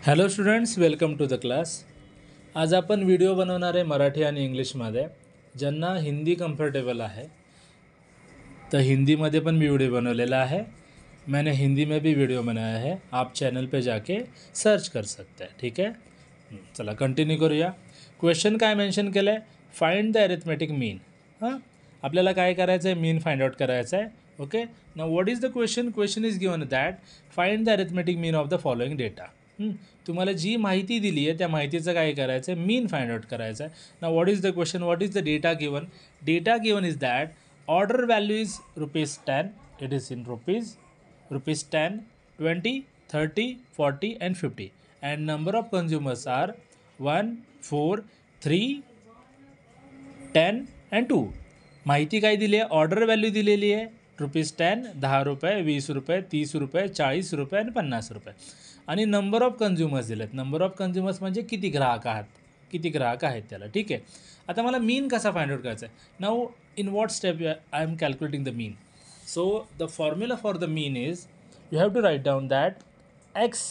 Hello students, welcome to the class. आज आपण video बनवणार आहे मराठी आणि इंग्लिशमध्ये. ज्यांना हिंदी कम्फर्टेबल आहे तर हिंदीमध्ये पण मी वीडियो बनवलेला है. मैंने हिंदी में भी वीडियो बनाया है, आप चैनल पे जाके सर्च कर सकते हैं. ठीक है, चला कंटिन्यू करूया. क्वेश्चन काय मेन्शन केलं आहे, फाइंड द अरिथमेटिक मीन. हां, आपल्याला काय करायचं आहे, मीन फाइंड आउट करायचं आहे. Okay, now what is the question. Question is given that find the arithmetic mean of the following data. तुम्हाला जी माहिती दिली आहे त्या माहितीचं काय करायचं आहे, मीन फाइंड आउट करायचं आहे. Now what is the question, what is the data given. Data given is that order value is ₹10, it is in rupees, ₹10, 20, 30, 40 and 50, and number of consumers are 1, 4, 3, 10 and 2. माहिती काय दिली आहे, ऑर्डर व्हॅल्यू दिलेली आहे ₹10, ₹10, ₹20, ₹30, ₹40 आणि ₹50. आणि नंबर ऑफ कन्झ्युमर्स दिले आहेत. नंबर ऑफ कन्झ्युमर्स म्हणजे किती ग्राहक आहेत त्याला. ठीक आहे, आता मला मीन कसा फाइंड आउट करायचा आहे. Now in what step I am calculating the mean. So the formula for the mean is, you have to write down that x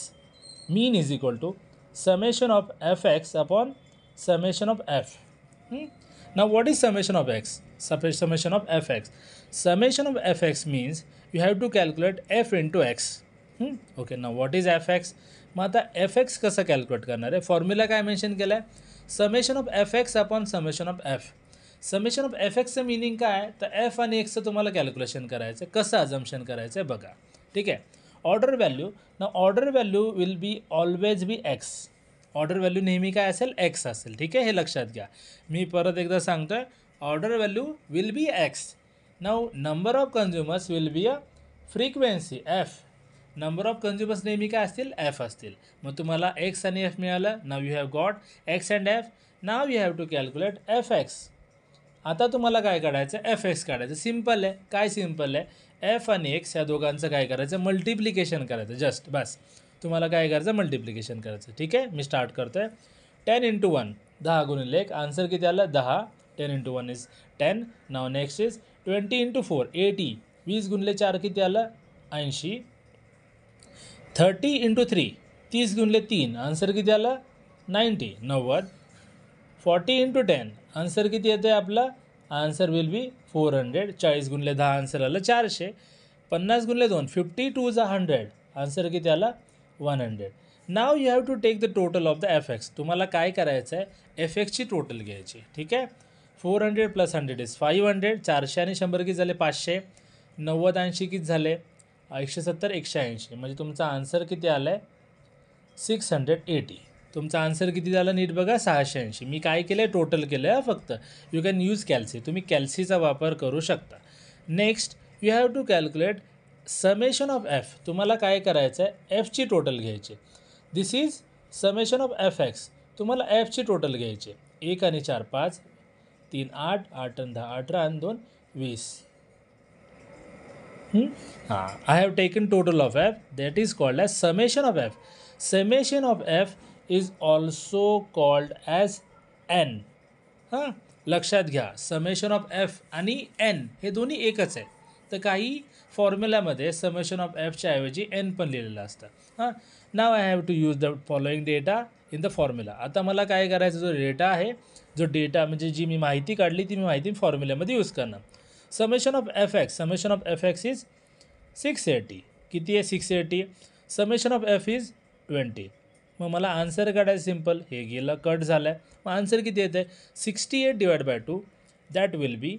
mean is equal to summation of fx upon summation of f. Now what is summation of x? Summation of fx. Summation of fx means you have to calculate f into x. Okay, now what is fx? मग आता fx कसं calculate करणार आहे. Formula काय mention केलं आहे, summation of fx upon summation of f. Summation of fxचं meaning काय आहे, तर f आणि xचं तुम्हाला कॅल्क्युलेशन करायचं आहे. कसं अजम्पशन करायचं आहे बघा. ठीक आहे, ऑर्डर व्हॅल्यू. ना order value will be always be x. Order value नेहमी काय असेल, एक्स असेल. ठीक आहे, हे लक्षात घ्या. मी परत एकदा सांगतो आहे, order value will be x. Now number of consumers will be a frequency F. Number of consumers नेहमी काय असतील, एफ असतील. मग तुम्हाला एक्स आणि एफ मिळालं. Now you have got X and F. Now you have to calculate F X. आता तुम्हाला काय काढायचं, एफ एक्स काढायचं. सिम्पल आहे. काय सिम्पल आहे, एफ आणि एक्स या दोघांचं काय करायचं, मल्टिप्लिकेशन करायचं. जस्ट बस तुम्हाला काय करायचं, मल्टिप्लिकेशन करायचं. ठीक आहे, मी स्टार्ट करतो आहे. 10 × 1 10 गुणिले 1. आन्सर किती आलं, 10. 10 × 1 इज 10. Now next is 20 × 4 80. 20 गुणिले 4 किती आलं, 80. 30 × 3 30 गुणिले 3. आन्सर किती आलं, 90. 90. 40 × 10 आन्सर किती येतं आहे आपलं, आन्सर विल बी 400. 40 गुणिले 10 आन्सर आलं 400. 50 गुणिले 2 50 2 is 100. आन्सर किती आला, 100. Now you have to take the total of the F X. तुम्हाला काय करायचं आहे, एफ एक्सची टोटल घ्यायची. ठीक आहे, 400 + 100 इज 500. 400 आणि 100 किती झाले, 500. 90 80 किती झाले, 170 180. म्हणजे तुमचा आन्सर किती आला आहे, 680. तुमचा आन्सर किती झाला, नीट बघा, 680. मी काय केलं आहे, टोटल केलं आहे फक्त. You can use calci. तुम्ही कॅल्सीचा वापर करू शकता. Next you have to calculate summation of F. तुम्हाला काय करायचं आहे, एफची टोटल घ्यायची. This is summation of F X. तुम्हाला एफची टोटल घ्यायची. 1 आणि 4 5, 3 8, 8 आणि 10 18 आणि 2 20. हां, I have taken total of F, that is called as summation of F. Summation of F is also called as N. हां, लक्षात घ्या, समेशन ऑफ एफ आणि एन हे दोन्ही एकच आहे. तर काही फॉर्म्युल्यामध्ये समेशन ऑफ एफच्या ऐवजी एन पण लिहिलेलं असतं. हां, now I have to use the following data in the formula. आता मला काय करायचं, जो डेटा आहे, जो डेटा म्हणजे जी मी माहिती काढली ती मी माहिती फॉर्म्युल्यामध्ये यूज करणार. Summation of F x. Summation of F x is 680. किती आहे, 680. Summation of F is 20. मग मला आन्सर काढायचं सिम्पल. हे गेलं, कट झालं आहे. मग आन्सर किती येतं आहे, 68 / 2 दॅट विल बी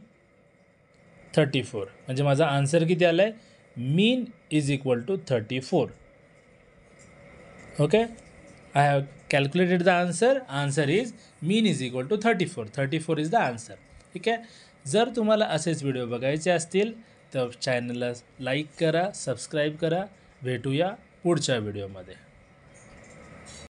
34. म्हणजे माझा आन्सर किती आला आहे, mean is equal to 34. Okay, I have calculated the answer. Answer is mean is equal to 34. 34 is the answer. ठीक आहे, जर तुम्हाला असेच व्हिडिओ बघायचे असतील तर चॅनलला लाईक करा, सबस्क्राईब करा. भेटूया पुढच्या व्हिडिओमध्ये.